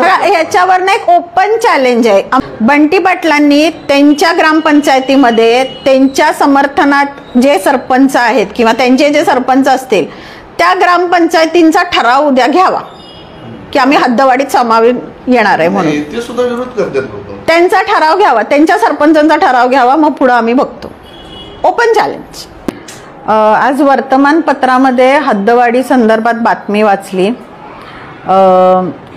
ह्याच्यावर ना एक ओपन चॅलेंज आहे. बंटी पाटलांनी त्यांच्या ग्रामपंचायतीमध्ये त्यांच्या समर्थनात जे सरपंच आहेत किंवा त्यांचे जे सरपंच असतील त्या ग्रामपंचायतींचा ठराव उद्या घ्यावा की आम्ही हद्दवाढीत सामावून येणार आहे म्हणून. ते सुद्धा विरोध करतात लोक. त्यांचा ठराव घ्यावा, त्यांच्या सरपंचांचा ठराव घ्यावा, मग पुढे आम्ही बघतो. Open challenge. आज वर्तमानपत्रामध्ये हद्दवाढी संदर्भात बातमी वाचली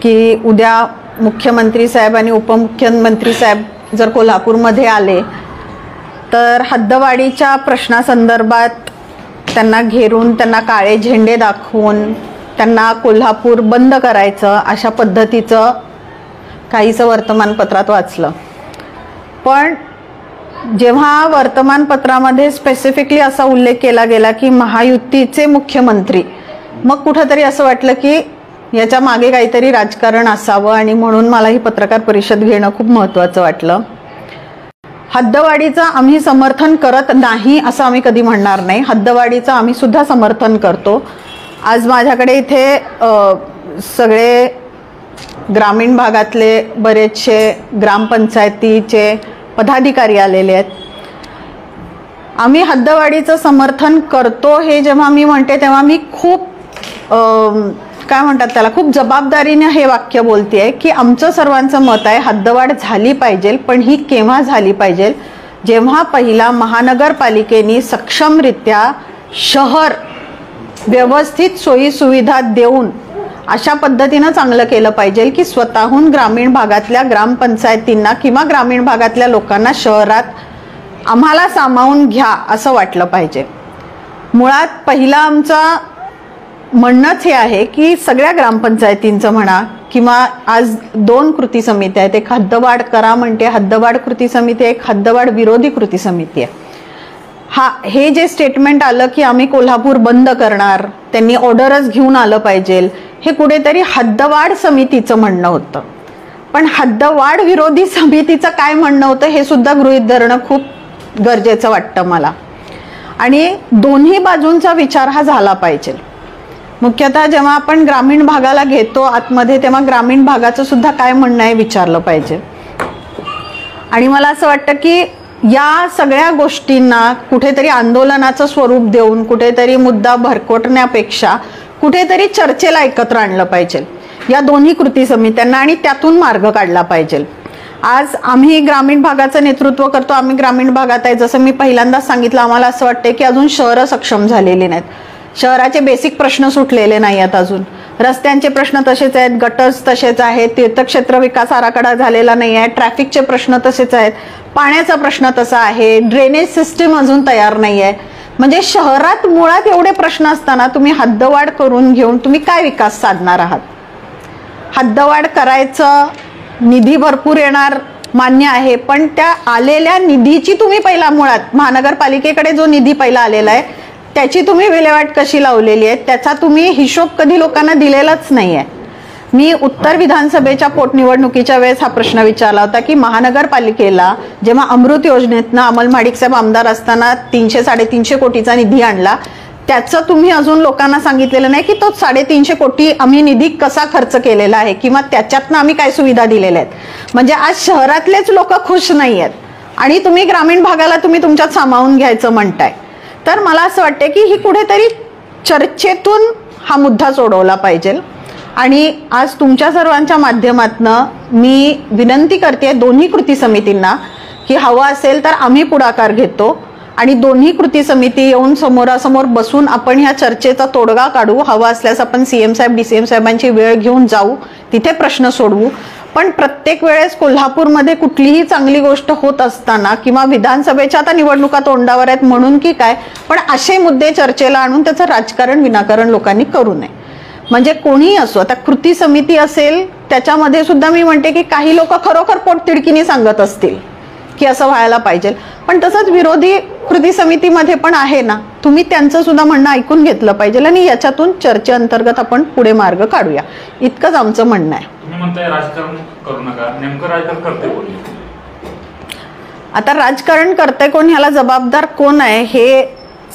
की उद्या मुख्यमंत्री साहेब आणि उपमुख्यमंत्री साहेब जर कोल्हापूरमध्ये आले तर हद्दवाढीच्या प्रश्नासंदर्भात त्यांना घेरून, त्यांना काळे झेंडे दाखवून त्यांना कोल्हापूर बंद करायचं अशा पद्धतीचं काहीसं वर्तमानपत्रात वाचलं. पण जेव्हा वर्तमानपत्रामध्ये स्पेसिफिकली असा उल्लेख केला गेला की महायुतीचे मुख्यमंत्री, मग कुठंतरी असं वाटलं की याच्या मागे काहीतरी राजकारण असावं आणि म्हणून मला ही पत्रकार परिषद घेणं खूप महत्त्वाचं वाटलं. हद्दवाढीचं आम्ही समर्थन करत नाही असं आम्ही कधी म्हणणार नाही. हद्दवाढीचं आम्ही सुद्धा समर्थन करतो. आज माझ्याकडे इथे सगळे ग्रामीण भागातले बरेचसे ग्रामपंचायतीचे पदाधिकारी आलेले आहेत. आम्ही हद्दवाढीचं समर्थन करतो हे जेव्हा मी म्हणते तेव्हा मी खूप काय म्हणतात त्याला, खूप जबाबदारीने हे वाक्य बोलतेय की आमचं सर्वांचं मत आहे हद्दवाढ झाली पाहिजे. पण ही केव्हा झाली पाहिजे, जेव्हा पहिला महानगरपालिकेने सक्षमरित्या शहर व्यवस्थित सोयी सुविधा देऊन अशा पद्धतीनं चांगलं केलं पाहिजे की स्वतःहून ग्रामीण भागातल्या ग्रामपंचायतींना किंवा ग्रामीण भागातल्या लोकांना शहरात आम्हाला सामावून घ्या असं वाटलं पाहिजे. मुळात पहिला आमचा म्हणणंच हे आहे की सगळ्या ग्रामपंचायतींचं म्हणा किंवा आज 2 कृती समिती आहेत. एक हद्दवाढ करा म्हणते हद्दवाढ कृती समिती, एक हद्दवाढ विरोधी कृती समिती आहे. हे जे स्टेटमेंट आलं की आम्ही कोल्हापूर बंद करणार, त्यांनी ऑर्डरच घेऊन आलं पाहिजे, हे कुठेतरी हद्दवाढ समितीचं म्हणणं होतं. पण हद्दवाढ विरोधी समितीचं काय म्हणणं होतं हे सुद्धा गृहीत धरणं खूप गरजेचं वाटतं मला. आणि दोन्ही बाजूंचा विचार हा झाला पाहिजे. मुख्यतः जेव्हा आपण ग्रामीण भागाला घेतो आतमध्ये तेव्हा ग्रामीण भागाचं सुद्धा काय म्हणणं आहे विचारलं पाहिजे. आणि मला असं वाटतं की या सगळ्या गोष्टींना कुठेतरी आंदोलनाचं स्वरूप देऊन, कुठेतरी मुद्दा भरकटण्यापेक्षा कुठेतरी चर्चेला एकत्र आणलं पाहिजे या दोन्ही कृती समित्यांना आणि त्यातून मार्ग काढला पाहिजे. आज आम्ही ग्रामीण भागाचं नेतृत्व करतो, आम्ही ग्रामीण भागात आहे. जसं मी पहिल्यांदाच सांगितलं, आम्हाला असं वाटतं की अजून शहरं सक्षम झालेली नाहीत, शहराचे बेसिक प्रश्न सुटलेले नाही आहेत, अजून रस्त्यांचे प्रश्न तसेच आहेत, गटर्स तसेच आहेत, तीर्थक्षेत्र विकास आराखडा झालेला नाही आहे, ट्रॅफिकचे प्रश्न तसेच आहेत, पाण्याचा प्रश्न तसा आहे, ड्रेनेज सिस्टीम अजून तयार नाही आहे. म्हणजे शहरात मुळात एवढे प्रश्न असताना तुम्ही हद्दवाढ करून घेऊन तुम्ही काय विकास साधणार आहात? हद्दवाढ करायचं, निधी भरपूर येणार मान्य आहे, पण त्या आलेल्या निधीची तुम्ही पहिला, मुळात महानगरपालिकेकडे जो निधी पहिला आलेला आहे त्याची तुम्ही विल्हेवाट कशी लावलेली आहे त्याचा तुम्ही हिशोब कधी लोकांना दिलेलाच नाही आहे. मी उत्तर विधानसभेच्या पोटनिवडणुकीच्या वेळेस हा प्रश्न विचारला होता की महानगरपालिकेला जेव्हा अमृत योजनेतनं अमल माडिक साहेब आमदार असताना 300-350 कोटीचा निधी आणला, त्याचं तुम्ही अजून लोकांना सांगितलेलं नाही की तो 350 कोटी आम्ही निधी कसा खर्च केलेला आहे किंवा त्याच्यातनं आम्ही काय सुविधा दिलेल्या आहेत. म्हणजे आज शहरातलेच लोक खुश नाही आहेत आणि तुम्ही ग्रामीण भागाला तुम्ही तुमच्यात सामावून घ्यायचं म्हणताय. तर मला असं वाटतं की ही कुठेतरी चर्चेतून हा मुद्दा सोडवला पाहिजे. आणि आज तुमच्या सर्वांच्या माध्यमातनं मी विनंती करते दोन्ही कृती समितींना की हवं असेल तर आम्ही पुढाकार घेतो आणि दोन्ही कृती समिती येऊन समोरासमोर बसून आपण ह्या चर्चेचा तोडगा काढू. हवा असल्यास आपण सीएम साहेब, डीसीएम साहेबांची वेळ घेऊन जाऊ, तिथे प्रश्न सोडवू. पण प्रत्येक वेळेस कोल्हापूरमध्ये कुठलीही चांगली गोष्ट होत असताना किंवा विधानसभेच्या आता निवडणुका तोंडावर आहेत म्हणून की काय, पण असे मुद्दे चर्चेला आणून त्याचं राजकारण विनाकारण लोकांनी करू नये. म्हणजे कोणीही असो, आता कृती समिती असेल त्याच्यामध्ये सुद्धा मी म्हणते की काही लोक खरोखर पोटतिडकीने सांगत असतील की असं व्हायला पाहिजे, पण तसंच विरोधी कृती समितीमध्ये पण आहे ना, तुम्ही त्यांचं सुद्धा म्हणणं ऐकून घेतलं पाहिजे आणि याच्यातून चर्चेअंतर्गत आपण पुढे मार्ग काढूया, इतकंच आमचं म्हणणं आहे. तुम्ही म्हणताय राजकारण करू नका, नेमकं राजकारण करते कोण? आता राजकारण करते कोण, ह्याला जबाबदार कोण आहे हे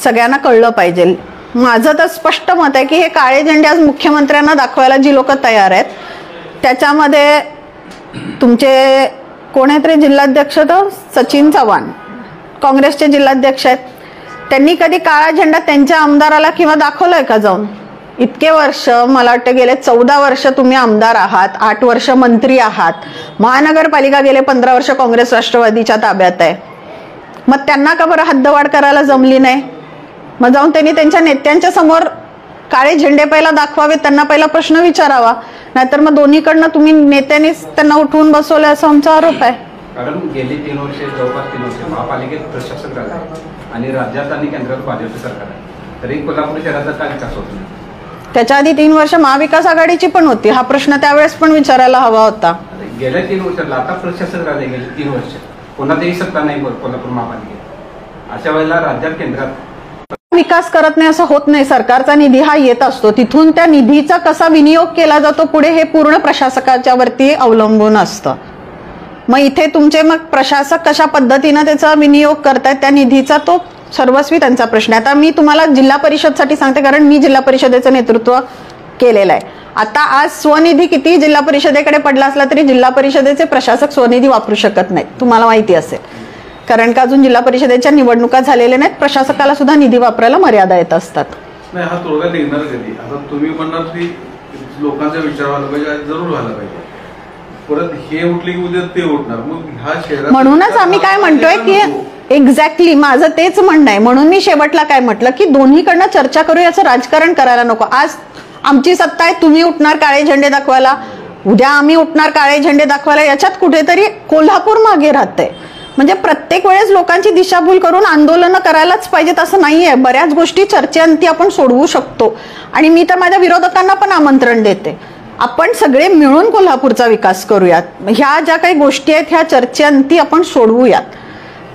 सगळ्यांना कळलं पाहिजे. माझं तर स्पष्ट मत आहे की हे काळे झेंडे आज मुख्यमंत्र्यांना दाखवायला जी लोक तयार आहेत त्याच्यामध्ये तुमचे कोण आहेत रे जिल्हाध्यक्ष, तर सचिन चव्हाण काँग्रेसचे जिल्हाध्यक्ष आहेत. त्यांनी कधी काळा झेंडा त्यांच्या आमदाराला किंवा दाखवलाय का जाऊन? इतके वर्ष, मला वाटतं गेले 14 वर्ष तुम्ही आमदार आहात, 8 वर्ष मंत्री आहात, महानगरपालिका गेले 15 वर्ष काँग्रेस राष्ट्रवादीच्या ताब्यात आहे. मग त्यांना का बरं हद्दवाढ करायला जमली नाही? मग जाऊन त्यांनी त्यांच्या नेत्यांच्या समोर काळे झेंडे पहिला दाखवावे, त्यांना पहिला प्रश्न विचारावा. नाहीतर मग दोन्हीकडनं तुम्ही नेत्यांनीच त्यांना उठवून बसवले असा आमचा आरोप आहे. कारण गेली 3 वर्षे, जवळपास 3 वर्षे महापालिकेत प्रशासक राहिले आणि राज्यात आणि केंद्रात भाजपचे सरकार आहे, तरी कोल्हापूर शहराचा काय विकास होत नाही. त्याच्या आधी 3 वर्ष महाविकास आघाडीची पण होती. हा प्रश्न त्यावेळेस पण विचारायला हवा होता. गेल्या 3 वर्षाला आता प्रशासक राहिले, गेली 3 वर्ष कोणाचीही सत्ता नाही कोल्हापूर महापालिकेत. अशा वेळेला राज्यात केंद्रात विकास करत नाही असं होत नाही. सरकारचा निधी हा येत असतो, तिथून त्या निधीचा कसा विनियोग केला जातो पुढे हे पूर्ण प्रशासकाच्या वरती अवलंबून असतं. मग इथे तुमचे मग प्रशासक कशा पद्धतीनं त्याचा विनियोग करतायत त्या निधीचा, तो सर्वस्वी त्यांचा प्रश्न आहे. आता मी तुम्हाला जिल्हा परिषदसाठी सांगते, कारण मी जिल्हा परिषदेचं नेतृत्व केलेलं आहे. आता आज स्वनिधी किती जिल्हा परिषदेकडे पडला असला तरी जिल्हा परिषदेचे प्रशासक स्वनिधी वापरू शकत नाहीत, तुम्हाला माहिती असेल. कारण का अजून जिल्हा परिषदेच्या निवडणुका झालेल्या नाहीत, प्रशासकाला सुद्धा निधी वापरायला मर्यादा येत असतात. नाही, हा तोडगा निघणार कधी? आता तुम्ही म्हणणार की लोकांचा विचार व्हायला पाहिजे, जरूर व्हायला पाहिजे. परत हे उठले की उद्या ते उठणार, मग ह्या शहरात म्हणूनच आम्ही काय म्हणतोय की एक्झॅक्टली माझं तेच म्हणणं आहे. म्हणून मी शेवटला काय म्हटलं की दोन्हीकडनं चर्चा करू, याचं राजकारण करायला नको. आज आमची सत्ता आहे, तुम्ही उठणार काळे झेंडे दाखवायला, उद्या आम्ही उठणार काळे झेंडे दाखवायला. याच्यात कुठेतरी कोल्हापूर मागे राहतंय. म्हणजे प्रत्येक वेळेस लोकांची दिशाभूल करून आंदोलनं करायलाच पाहिजेत असं नाहीये. बऱ्याच गोष्टी चर्चेअंती आपण सोडवू शकतो. आणि मी तर माझ्या विरोधकांना पण आमंत्रण देते, आपण सगळे मिळून कोल्हापूरचा विकास करूयात. ह्या ज्या काही गोष्टी आहेत ह्या चर्चेअंती आपण सोडवूयात.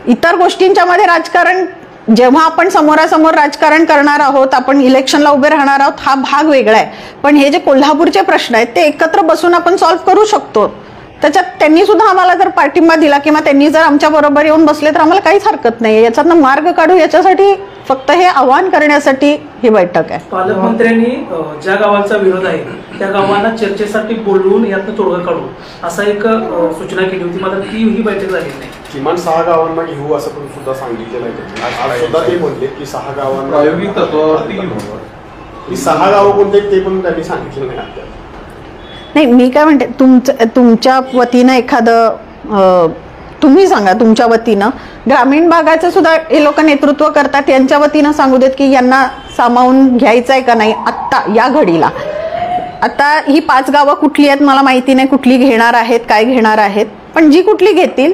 इतर गोष्टींच्या मध्ये राजकारण, जेव्हा आपण समोरासमोर राजकारण करणार आहोत, आपण इलेक्शनला उभे राहणार आहोत, हा भाग वेगळा आहे. पण हे जे कोल्हापूरचे प्रश्न आहेत ते एकत्र बसून आपण सॉल्व्ह करू शकतो. त्याच्यात त्यांनी सुद्धा आम्हाला जर पाठिंबा दिला किंवा त्यांनी जर आमच्या बरोबर येऊन बसले तर आम्हाला काहीच हरकत नाही. याच्यातनं मार्ग काढू, याच्यासाठी फक्त हे आवाहन करण्यासाठी ही बैठक आहे. पालकमंत्र्यांनी ज्या गावांचा विरोध आहे त्या गावांना चर्चेसाठी बोलवून यातनं तोडगा काढू असा एक सूचना केली होती. मात्र ती ही बैठक झाली नाही. किमान 6 गावांना घेऊ असं पण सुद्धा सांगितलेलं आहे. आज सुद्धा ते म्हणले की 6 गावांना प्रायोगिक तत्वावरती घेऊ. ही 6 गावं कोणते ते पण त्यांनी सांगितलं नाही आपल्याला. नाही, मी काय म्हणते, तुमच्या वतीनं एखादं तुम्ही सांगा, तुमच्या वतीनं ग्रामीण भागाचं सुद्धा हे लोक नेतृत्व करतात, यांच्या वतीनं सांगू देत की यांना सामावून घ्यायचं आहे का नाही आत्ता या घडीला. आता ही 5 गावं कुठली आहेत मला माहिती नाही, कुठली घेणार आहेत, काय घेणार आहेत. पण जी कुठली घेतील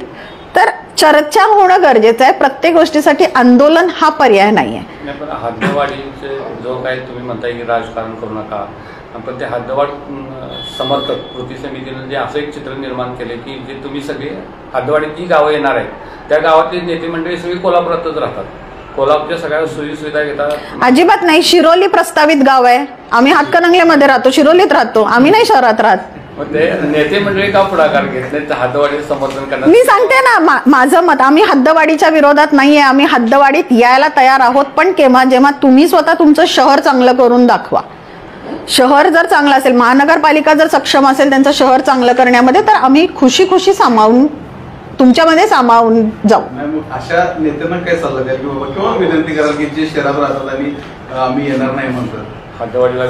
तर चर्चा होणं गरजेचं आहे. प्रत्येक गोष्टीसाठी आंदोलन हा पर्याय नाही आहे. पण हद्दवाढीचे जो काही तुम्ही म्हणताय की राजकारण करू नका, पण ते हद्दवाढ समर्थक कृती समितीनं जे असं एक चित्र निर्माण केले की जे तुम्ही सगळे हद्दवाढीत जी गावं येणार आहेत त्या गावातली नेते मंडळी सगळी कोल्हापुरातच राहतात, कोल्हापूरच्या सगळ्या सोयी सुविधा घेतात. अजिबात नाही. शिरोली प्रस्तावित गाव आहे, आम्ही हातकणंगलेमध्ये राहतो, शिरोलीत राहतो, आम्ही नाही शहरात राहत. मग ते नेते मंडळी का पुढाकार घेत नाहीत हद्दवाढीचं समर्थन करणार? मी सांगते ना माझं मत, आम्ही हद्दवाढीच्या विरोधात नाहीये, आम्ही हद्दवाढीत यायला तयार आहोत. पण केव्हा, जेव्हा तुम्ही स्वतः तुमचं शहर चांगलं करून दाखवा. शहर जर चांगलं असेल, महानगरपालिका जर सक्षम असेल त्यांचं शहर चांगलं करण्यामध्ये, तर आम्ही खुशी खुशी सामावून तुमच्यामध्ये सामावून जाऊ. अशा नेत्यांना काय सल्ला द्याल की बाबा, किंवा विनंती कराल की जे शहरात राहतात आणि आम्ही येणार नाही म्हणतात, हद्दवाढीला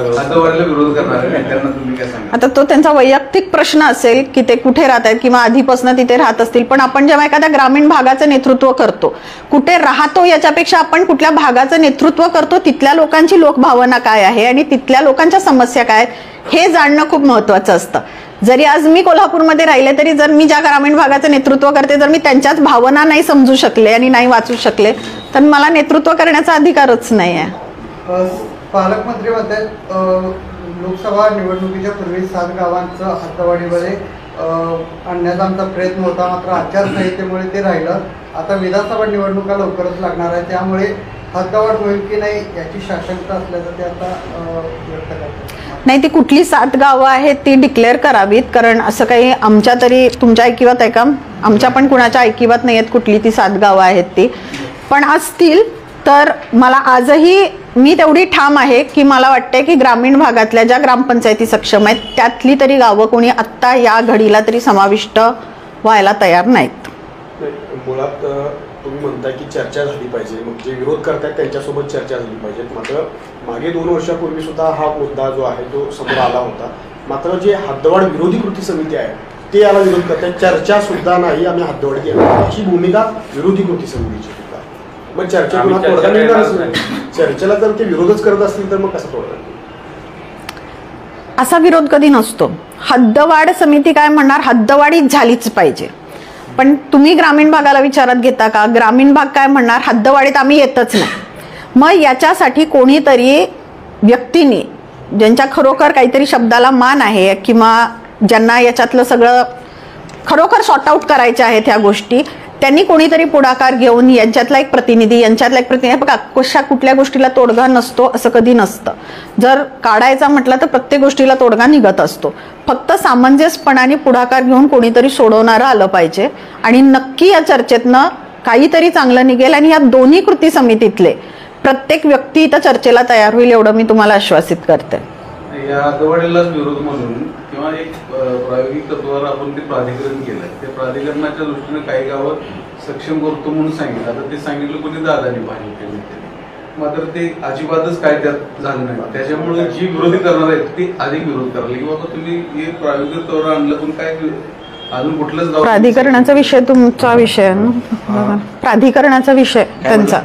विरोध करणार नेत्यांना तुम्ही काय सांगा? आता तो त्यांचा वैयक्तिक प्रश्न असेल की ते कुठे राहत आहेत किंवा आधीपासून तिथे राहत असतील. पण आपण जेव्हा एखाद्या ग्रामीण भागाचं नेतृत्व करतो, कुठे राहतो याच्यापेक्षा आपण कुठल्या भागाचं नेतृत्व करतो, तिथल्या लोकांची लोकभावना काय आहे आणि तिथल्या लोकांच्या समस्या काय आहेत हे जाणणं खूप महत्वाचं असतं. जरी आज मी कोल्हापूरमध्ये राहिले तरी जर मी ज्या ग्रामीण भागाचं नेतृत्व करते, जर मी त्यांच्याच भावना नाही समजू शकले आणि नाही वाचू शकले तर मला नेतृत्व करण्याचा अधिकारच नाही आहे. पालकमंत्री म्हणतात लोकसभा निवडणुकीच्या पूर्वी 7 गावांचं हद्दवाढीमध्ये आणण्याचा आमचा प्रयत्न होता, मात्र आचारसंहितेमुळे ते राहिलं. आता विधानसभा निवडणुका लवकरच लागणार आहे, त्यामुळे हद्दवाढ होईल की नाही याची साशंकता असल्याचं ते आता व्यक्त करतात. नाही, ती कुठली 7 गावं आहेत ती डिक्लेअर करावीत, कारण असं काही आमच्या तरी तुमच्या ऐकिवात आहे का? आमच्या पण कुणाच्या ऐकिवात नाही आहेत कुठली ती 7 गावं आहेत ती. पण असतील तर मला आजही मी तेवढी ठाम आहे की मला वाटते की ग्रामीण भागातल्या ज्या ग्रामपंचायती सक्षम आहेत त्यातली तरी गावं कोणी आत्ता या घडीला तरी समाविष्ट व्हायला तयार नाहीत. नाही, मुळात तुम्ही म्हणताय की चर्चा झाली पाहिजे, मग जे विरोध करतायत त्यांच्यासोबत चर्चा झाली पाहिजे. मात्र मागे 2 वर्षापूर्वी सुद्धा हा मुद्दा जो आहे तो समोर आला होता. मात्र जे हद्दवाढ विरोधी कृती समिती आहे ते याला विरोध करतायत. चर्चा सुद्धा नाही, आम्ही हद्दवाढ केली अशी भूमिका विरोधी कृती समितीची सुद्धा. मग चर्चेतून आम्ही तोडगा चर्चा निघणारच करणार नाही. चर्चेला जर ते विरोधच करत असतील तर मग कसा तोडगा? असा विरोध कधी नसतो. हद्दवाढ समिती काय म्हणणार, हद्दवाढीच झालीच पाहिजे. पण तुम्ही ग्रामीण भागाला विचारात घेता का? ग्रामीण भाग काय म्हणणार, हद्दवाढीत आम्ही येतच नाही. मग याच्यासाठी कोणीतरी व्यक्तीने ज्यांच्या खरोखर काहीतरी शब्दाला मान आहे किंवा ज्यांना याच्यातलं सगळं खरोखर सॉर्ट आऊट करायच्या आहेत ह्या गोष्टी, त्यांनी कोणीतरी पुढाकार घेऊन यांच्यातला एक प्रतिनिधी बघा, कशा कुठल्या गोष्टीला तोडगा नसतो असं कधी नसतं. जर काढायचा म्हटलं तर प्रत्येक गोष्टीला तोडगा निघत असतो. फक्त सामंजस्यपणाने पुढाकार घेऊन कोणीतरी सोडवणारं आलं पाहिजे आणि नक्की या चर्चेतनं काहीतरी चांगलं निघेल आणि या दोन्ही कृती समितीतले प्रत्येक व्यक्ती इथं चर्चेला तयार होईल एवढं मी तुम्हाला आश्वासित करते. या हद्दवाढीलाच विरोध म्हणून किंवा एक प्रायोगिक तत्वावर आपण ते प्राधिकरण केलंय. त्या प्राधिकरणाच्या दृष्टीने काही गावं सक्षम करतो म्हणून सांगितलं. आता ते सांगितलं कोणी दादानी पाहिजे, मात्र ते अजिबातच काय त्यात झालं नाही. त्याच्यामुळे जी विरोधी करणार आहेत ते अधिक विरोध करायला की बाबा तुम्ही हे प्रायोगिक तत्वावर आणलं पण काय अजून कुठलंच गाव. प्राधिकरणाचा विषय तुमचा विषय आहे ना, प्राधिकरणाचा विषय त्यांचा.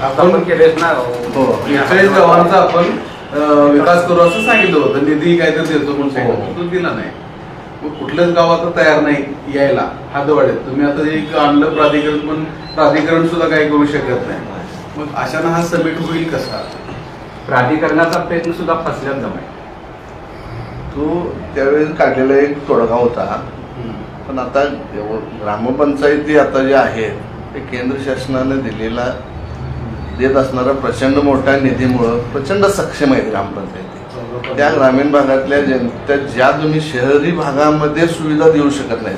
आपण केलेच ना. हो, 40 गावांचा आपण विकास करू असं सांगितलं होतं. निधी काहीतरी देतो म्हणून सांगितलं, तो दिला नाही. मग कुठलंच गाव आता तयार नाही यायला हद्दवाढीत. तुम्ही आता एक आणलं प्राधिकरण, पण प्राधिकरण सुद्धा काही करू शकत नाही. मग अशानं हा समिट होईल कसा? प्राधिकरणाचा प्रयत्न सुद्धा फसल्यात जमाय. तो त्यावेळेस काढलेला एक तोडगा होता. पण आता ग्रामपंचायती आता जे आहेत ते केंद्र शासनाने देत असणारा प्रचंड मोठ्या निधीमुळं प्रचंड सक्षम आहेत ग्रामपंचायती. त्या ग्रामीण भागातल्या जनता ज्या तुम्ही शहरी भागामध्ये सुविधा देऊ शकत नाही,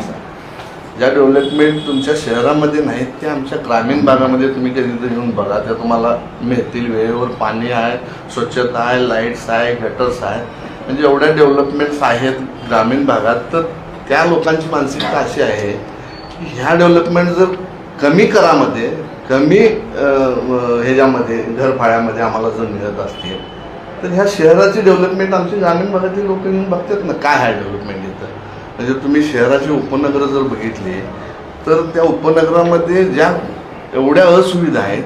ज्या डेव्हलपमेंट तुमच्या शहरामध्ये नाहीत त्या आमच्या ग्रामीण भागामध्ये तुम्ही कधीतरी येऊन बघा, त्या तुम्हाला मिळतील. वेळेवर पाणी आहे, स्वच्छता आहे, लाईट्स आहे, गटर्स आहे, म्हणजे एवढ्या डेव्हलपमेंट्स आहेत ग्रामीण भागात. तर त्या लोकांची मानसिकता अशी आहे की ह्या डेव्हलपमेंट जर कमी करामध्ये, कमी ह्याच्यामध्ये घरफाळ्यामध्ये आम्हाला जर मिळत असतील तर ह्या शहराची डेव्हलपमेंट आमची ग्रामीण भागातील लोक येऊन बघतात ना काय आहे डेव्हलपमेंट येतं. म्हणजे तुम्ही शहराची उपनगरं जर बघितली तर त्या उपनगरामध्ये ज्या एवढ्या असुविधा आहेत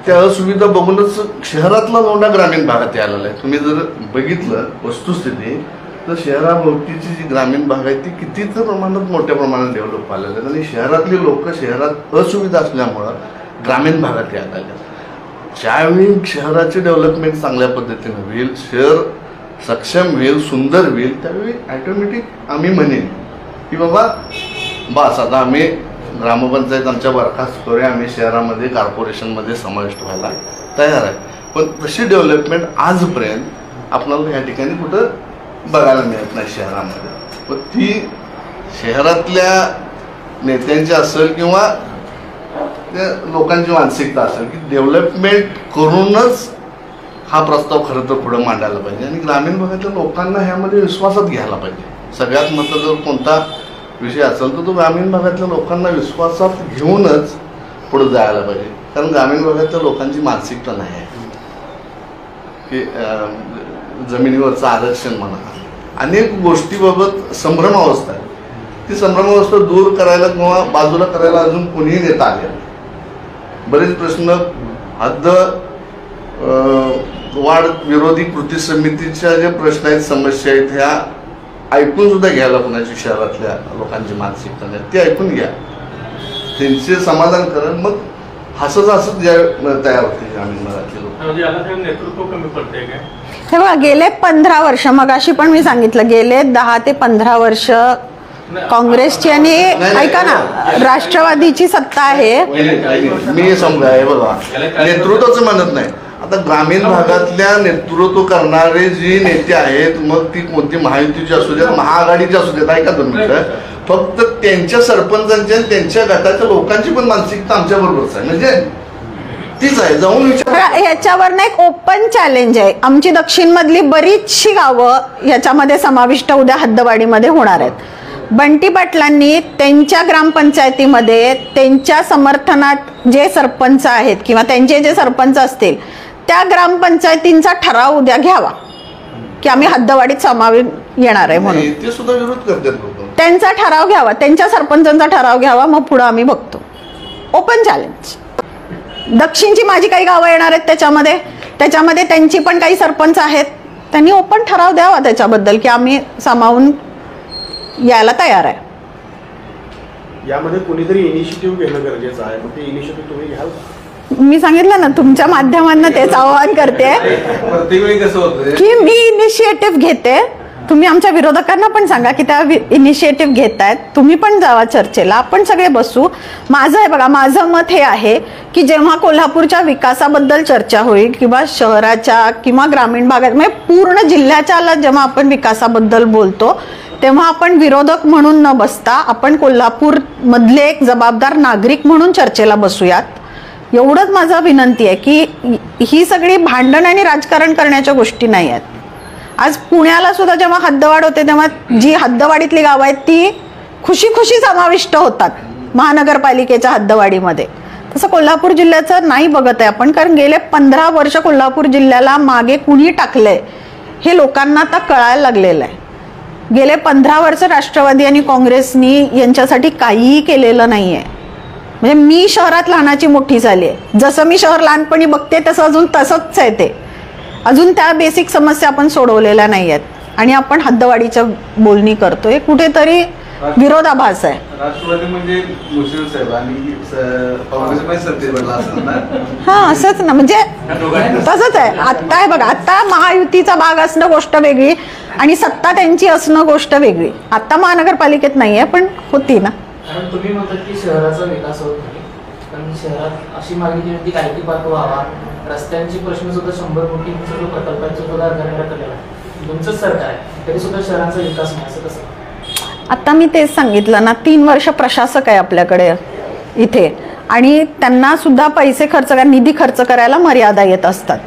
त्या असुविधा बघूनच शहरातला लोंढा ग्रामीण भागात आलेला आहे. तुम्ही जर बघितलं वस्तुस्थिती तर शहराभोवतीची जी ग्रामीण भाग आहे ती किती तर प्रमाणात मोठ्या प्रमाणात डेव्हलप झालेलं आहे आणि शहरातली लोक शहरात असुविधा असल्यामुळं ग्रामीण भागात यायला लागले. ज्यावेळी शहराचे डेव्हलपमेंट चांगल्या पद्धतीनं होईल, शहर सक्षम होईल, सुंदर होईल, त्यावेळी ॲटोमॅटिक आम्ही म्हणेन की बाबा बस आता आम्ही ग्रामपंचायत आमच्या बरखास्त करूया, आम्ही शहरामध्ये कॉर्पोरेशनमध्ये समाविष्ट व्हायला तयार आहे. पण तशी डेव्हलपमेंट आजपर्यंत आपल्याला या ठिकाणी कुठं बघायला मिळत नाही शहरामध्ये. पण ती शहरातल्या नेत्यांची असेल किंवा त्या लोकांची मानसिकता असेल की डेव्हलपमेंट करूनच हा प्रस्ताव खरं तर पुढं मांडायला पाहिजे आणि ग्रामीण भागातल्या लोकांना ह्यामध्ये विश्वासात घ्यायला पाहिजे. सगळ्यात महत्त्वाचा जर कोणता विषय असेल तर तो ग्रामीण भागातल्या लोकांना विश्वासात घेऊनच पुढे जायला पाहिजे. कारण ग्रामीण भागातल्या लोकांची मानसिकता नाही आहे की जमिनीवरचं आरक्षण म्हणा, अनेक गोष्टीबाबत संभ्रमावस्था आहे. ती संभ्रमावस्था दूर करायला किंवा बाजूला करायला अजून कोणीही नेता आले. बरेच प्रश्न हद्द वाढ विरोधी कृती समितीच्या ज्या प्रश्न आहेत, समस्या आहेत, ह्या ऐकून सुद्धा घ्यायला कोणाची शहरातल्या लोकांची मानसिकता नाही, ती ऐकून घ्या, त्यांचे समाधान करा, मग हसत ज्या तयार होते ग्रामीण भागातले लोक. नेतृत्व कमी पडते काय? हे बघा, गेले 15 वर्ष, मग अशी पण मी सांगितलं, गेले 10 ते 15 वर्ष काँग्रेसची आणि ऐका ना राष्ट्रवादीची सत्ता आहे. मी समजा हे बघा, नेतृत्वाचं म्हणत नाही, आता ग्रामीण भागातल्या नेतृत्व करणारे जे नेते आहेत, मग ती कोणती महायुतीची असू देत, महाआघाडीची असू देत, ऐका तुम्ही, फक्त त्यांच्या सरपंचांच्या त्यांच्या गटाच्या लोकांची पण मानसिकता आमच्या बरोबरच आहे. म्हणजे तीच आहे, जाऊन विचार. ह्याच्यावर ना एक ओपन चॅलेंज आहे. आमची दक्षिण मधली बरीचशी गावं ह्याच्यामध्ये समाविष्ट उद्या हद्दवाढीमध्ये होणार आहेत. बंटी पाटलांनी त्यांच्या ग्रामपंचायतीमध्ये त्यांच्या समर्थनात जे सरपंच आहेत किंवा त्यांचे जे सरपंच असतील त्या ग्रामपंचायतींचा ठराव उद्या घ्यावा की आम्ही हद्दवाढीत सामावून येणार आहे म्हणून. ते सुद्धा विरोध करतात लोक. त्यांचा ठराव घ्यावा, त्यांच्या सरपंचांचा ठराव घ्यावा, मग पुढे आम्ही बघतो. Open challenge. दक्षिणची माझी काही गावं येणार आहेत त्याच्यामध्ये त्यांची पण काही सरपंच आहेत. त्यांनी ओपन ठराव द्यावा त्याच्याबद्दल की आम्ही सामावून यायला तयार आहे. यामध्ये कुणीतरी इनिशिएटिव्ह घेणं गरजेचं आहे. मग ते इनिशिएटिव्ह तुम्ही घ्याल का? मी सांगितलं ना तुमच्या माध्यमांना तेच आवाहन करते प्रत्येक वेळी कसं होतं की मी इनिशिएटिव्ह घेते. तुम्ही आमच्या विरोधकांना पण सांगा की त्या इनिशिएटिव्ह घेत आहेत. तुम्ही पण जावा चर्चेला, आपण सगळे बसू. माझं आहे बघा, माझं मत हे आहे की जेव्हा कोल्हापूरच्या विकासाबद्दल चर्चा होईल किंवा शहराच्या किंवा ग्रामीण भागात म्हणजे पूर्ण जिल्ह्याच्या जेव्हा आपण विकासाबद्दल बोलतो तेव्हा आपण विरोधक म्हणून न बसता आपण कोल्हापूर मधले एक जबाबदार नागरिक म्हणून चर्चेला बसूयात. एवढंच माझं विनंती आहे की ही सगळी भांडण आणि राजकारण करण्याच्या गोष्टी नाही आहेत. आज पुण्याला सुद्धा जेव्हा हद्दवाढ होते तेव्हा जी हद्दवाढीतली गावं आहेत ती खुशी खुशी समाविष्ट होतात महानगरपालिकेच्या हद्दवाढीमध्ये. तसं कोल्हापूर जिल्ह्याचं नाही बघत आहे आपण, कारण गेले 15 वर्ष कोल्हापूर जिल्ह्याला मागे कुणी टाकलंय हे लोकांना आता कळायला लागलेलं आहे. गेले 15 वर्ष राष्ट्रवादी आणि काँग्रेसनी यांच्यासाठी काहीही केलेलं नाहीये. म्हणजे मी शहरात लहानाची मोठी झाली आहे. जसं मी शहर लहानपणी बघते तसं अजून तसंच आहे ते. अजून त्या बेसिक समस्या आपण सोडवलेल्या नाही आहेत आणि आपण हद्दवाढीच्या बोलणी करतोय. कुठेतरी विरोधाभास आहे. राष्ट्रवादी म्हणजे मुश्रीफ साहेब आणि काँग्रेस पण सत्तेवर असतात ना. हा असंच ना, म्हणजे तसंच आहे. आता आहे बघा, आता महायुतीचा भाग असणं गोष्ट वेगळी आणि सत्ता त्यांची असणं गोष्ट वेगळी. आता महानगरपालिकेत नाहीये पण होती ना. कारण तुम्ही म्हणतात की शहराचा विकास होत नाही, पण शहरात अशी मागणी केली की आयटी पार्क व्हावा, रस्त्यांचे प्रश्न सुद्धा 100 कोटी सगळं प्रकल्पांचं सुद्धा करण्यात केलेलं आहे. तुमचंच सरकार आहे तरी सुद्धा शहराचा विकास नाही, असं कसं? आता मी तेच सांगितलं ना, 3 वर्ष प्रशासक आहे आपल्याकडे इथे आणि त्यांना सुद्धा पैसे खर्च निधी खर्च करायला मर्यादा येत असतात.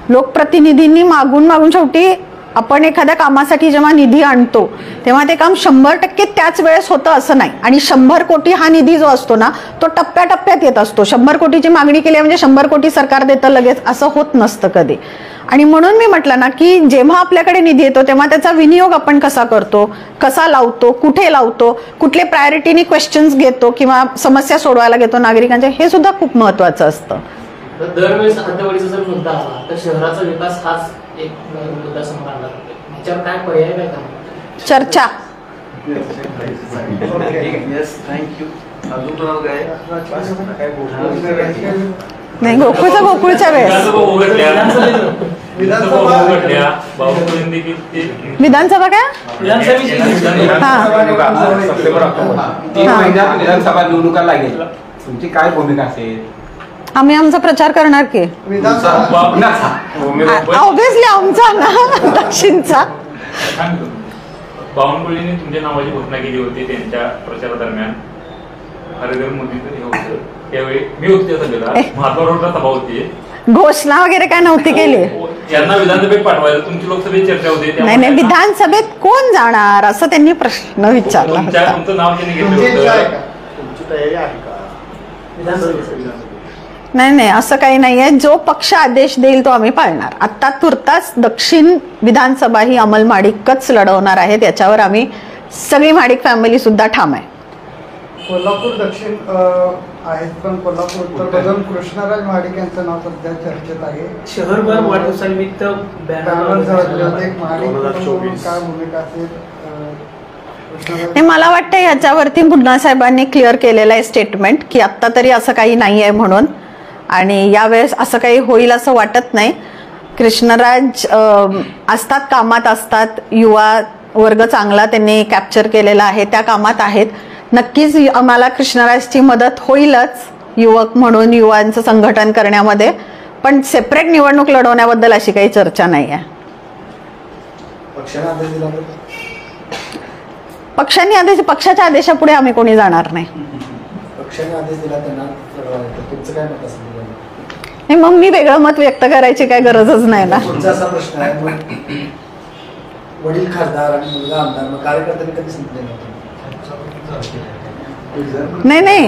लोकप्रतिनिधींनी मागून शेवटी आपण एखाद्या कामासाठी जेव्हा निधी आणतो तेव्हा ते काम 100% त्याच वेळेस होतं असं नाही. आणि 100 कोटी हा निधी जो असतो ना तो टप्प्याटप्प्यात येत असतो. 100 कोटीची मागणी केली म्हणजे 100 कोटी सरकार देतं लगेच, असं होत नसतं कधी. आणि म्हणून मी म्हटलं ना की जेव्हा आपल्याकडे निधी येतो तेव्हा त्याचा विनियोग आपण कसा करतो, कसा लावतो, कुठे लावतो, कुठले प्रायोरिटीनी क्वेश्चन्स घेतो किंवा समस्या सोडवायला घेतो नागरिकांच्या, हे सुद्धा खूप महत्वाचं असतं. दरवेळेस हद्दवाढीचा जर मुद्दा आला तर शहराचा विकास हाच एक मुद्दा समोर आणला जातो. ह्याच्यावर काय पर्याय काय का? चर्चा. नाही, गोकुळच्या वेळेस विधानसभा काय सप्टेंबर ऑक्टोबर 3 महिन्यात विधानसभा निवडणुका लागेल. तुमची काय भूमिका असेल? आम्ही आमचा प्रचार करणार की ऑब्विसली आमचा ना दक्षिणचा. बावनकुळेंनी तुमच्या नावाची घोषणा केली होती त्यांच्या प्रचारादरम्यान. हरिधर मोदी हे होतं त्यावेळी मी होते त्या सभेला, महात्मा रोडला सभा होती. घोषणा वगैरे काय नव्हती केली. यांना विधानसभेत पाठवायचं, तुमची लोकसभेत चर्चा होती. नाही, विधानसभेत कोण जाणार असं त्यांनी प्रश्न विचारला होता. तुमचं नाव त्यांनी घेतलं होतं. तुमची तयारी आहे का? नाही, असं काही नाहीये. जो पक्ष आदेश देईल तो आम्ही पाळणार. आता तुर्तास दक्षिण विधानसभा ही अमल माडिकच लढवणार आहे. त्याच्यावर आम्ही सगळी माडिक फॅमिली सुद्धा ठाम आहे. कोल्हापूर दक्षिण आहेत पण कोल्हापूर उत्तर बदलून कृष्णराज महाडिक यांचं नाव सध्या चर्चेत आहे. शहरभर वाढदिवसानिमित्त बॅनर काय भूमिका असेल? मला वाटतं याच्यावरती मुन्ना साहेबांनी क्लिअर केलेलं आहे स्टेटमेंट की आत्ता तरी असं काही नाही आहे म्हणून, आणि यावेळेस असं काही होईल असं वाटत नाही. कृष्णराज असतात, कामात असतात. युवा वर्ग चांगला त्यांनी कॅप्चर केलेला आहे, त्या कामात आहेत. नक्कीच आम्हाला कृष्णराजची मदत होईलच युवक म्हणून युवांचं संघटन करण्यामध्ये, पण सेपरेट निवडणूक लढवण्याबद्दल अशी काही चर्चा नाही आहे. पक्षाच्या आदेशापुढे आम्ही कोणी जाणार नाही. पक्षाने आदेश दिला त्यांना, तुमचं काय मत असेल? हे मग मी वेगळं मत व्यक्त करायची काय गरजच नाही ना. पुढचा असा प्रश्न आहे, मग वडील खासदार आणि मुलगा आमदार, मग कार्यकर्त्यांनी कधी संपले नव्हते? नाही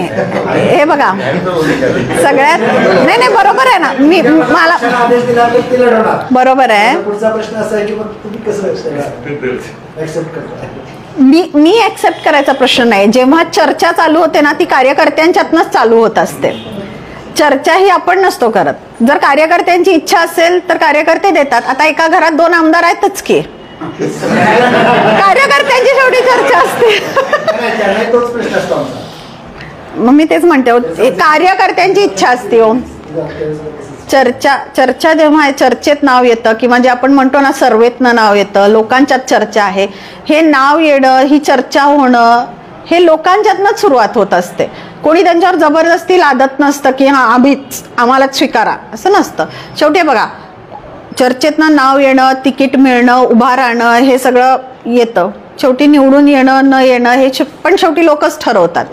हे बघा सगळ्यात नाही बरोबर आहे ना. मला आदेश दिला तर ते लढवणार. बरोबर आहे. पुढचा प्रश्न असा आहे की मग तुम्ही कसं ऍक्सेप्ट करता? मी ऍक्सेप्ट करायचा प्रश्न नाही. जेव्हा चर्चा चालू होते ना ती कार्यकर्त्यांच्यातनच चालू होत असते. चर्चा ही आपण नसतो करत. जर कार्यकर्त्यांची इच्छा असेल तर कार्यकर्ते देतात. आता एका घरात 2 आमदार आहेतच की, कार्यकर्त्यांची शेवटी चर्चा असते. तोच प्रश्न असतो आमचा. मग मी तेच म्हणते कार्यकर्त्यांची इच्छा असते हो. चर्चा जेव्हा चर्चेत नाव येतं किंवा जे आपण म्हणतो ना सर्वेतनं नाव येतं, लोकांच्यात चर्चा आहे, हे नाव येणं, ही चर्चा होणं, हे लोकांच्यातनंच सुरुवात होत असते. कोणी त्यांच्यावर जबरदस्ती लादत नसतं की हा आम्हालाच स्वीकारा, असं नसतं. शेवटी बघा चर्चेतनं नाव येणं, तिकीट मिळणं, उभा राहणं, हे सगळं येतं. शेवटी निवडून येणं न येणं हे पण शेवटी लोकच ठरवतात.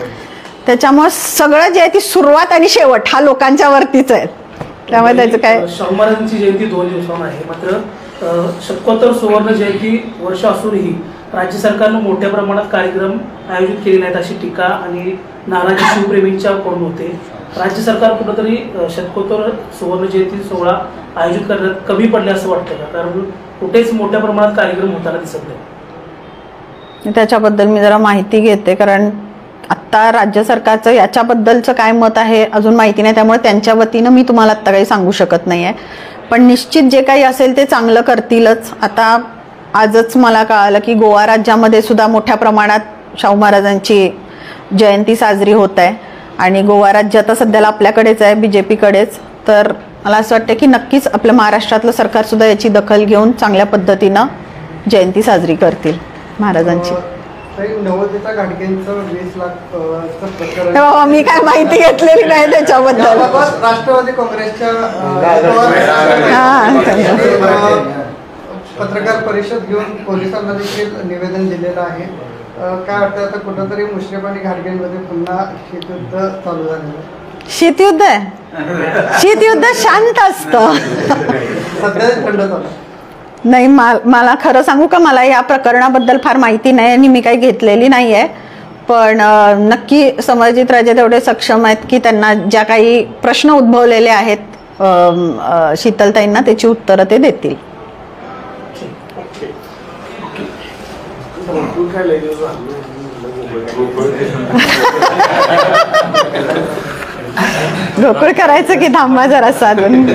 त्याच्यामुळे सगळं जे आहे ती सुरुवात आणि शेवट हा लोकांच्या वरतीच आहे. त्यामुळे त्याचं काय, शाहू महाराजांची जयंती 2 दिवसांना आहे, मात्र 70 सुवर्ण जयंती वर्ष असूनही राज्य सरकारनं मोठ्या प्रमाणात कार्यक्रम आयोजित केले नाहीत अशी टीका आणि नाराजी शिवप्रेमींच्या कडून होते. राज्य सरकार कुठंतरी 70 सुवर्ण जयंती सोहळा आयोजित करण्यात कमी पडले असं वाटतं का? कारण कुठेच मोठ्या प्रमाणात कार्यक्रम होताना दिसत नाही. त्याच्याबद्दल मी जरा माहिती घेते, कारण आत्ता राज्य सरकारचं याच्याबद्दलचं काय मत आहे अजून माहिती नाही. त्यामुळे त्यांच्या वतीनं मी तुम्हाला आत्ता काही सांगू शकत नाही आहे. पण निश्चित जे काही असेल ते चांगलं करतीलच. आता आजच मला कळालं की गोवा राज्यामध्ये सुद्धा मोठ्या प्रमाणात शाहू महाराजांची जयंती साजरी होत आहे आणि गोवा राज्य आता सध्याला आपल्याकडेच आहे, BJP-कडेच. तर मला असं वाटतं की नक्कीच आपलं महाराष्ट्रातलं सरकार सुद्धा याची दखल घेऊन चांगल्या पद्धतीनं जयंती साजरी करतील महाराजांची. नवोदिता घाटगेंचं 20 लाख तेव्हा मी काय माहिती घेतलेली नाही त्याच्याबद्दल. राष्ट्रवादी काँग्रेसच्या पत्रकार परिषद घेऊन पोलिसांना देखील निवेदन दिलेलं आहे. काय वाटतं आता कुठंतरी मुश्रीफ आणि घाटगेंमध्ये पुन्हा शीतयुद्ध चालू झालेलं? शीतयुद्ध आहे. शीतयुद्ध शांत असतं. सध्या थंड चालू नाही. मला खरं सांगू का, मला या प्रकरणाबद्दल फार माहिती नाही आणि मी काही घेतलेली नाही आहे. पण नक्की समरजित राजे तेवढे सक्षम आहेत की त्यांना ज्या काही प्रश्न उद्भवलेले आहेत शीतलताईंना त्याची उत्तरं ते देतील. गोकुळ करायचं की थांबा जरा साधून.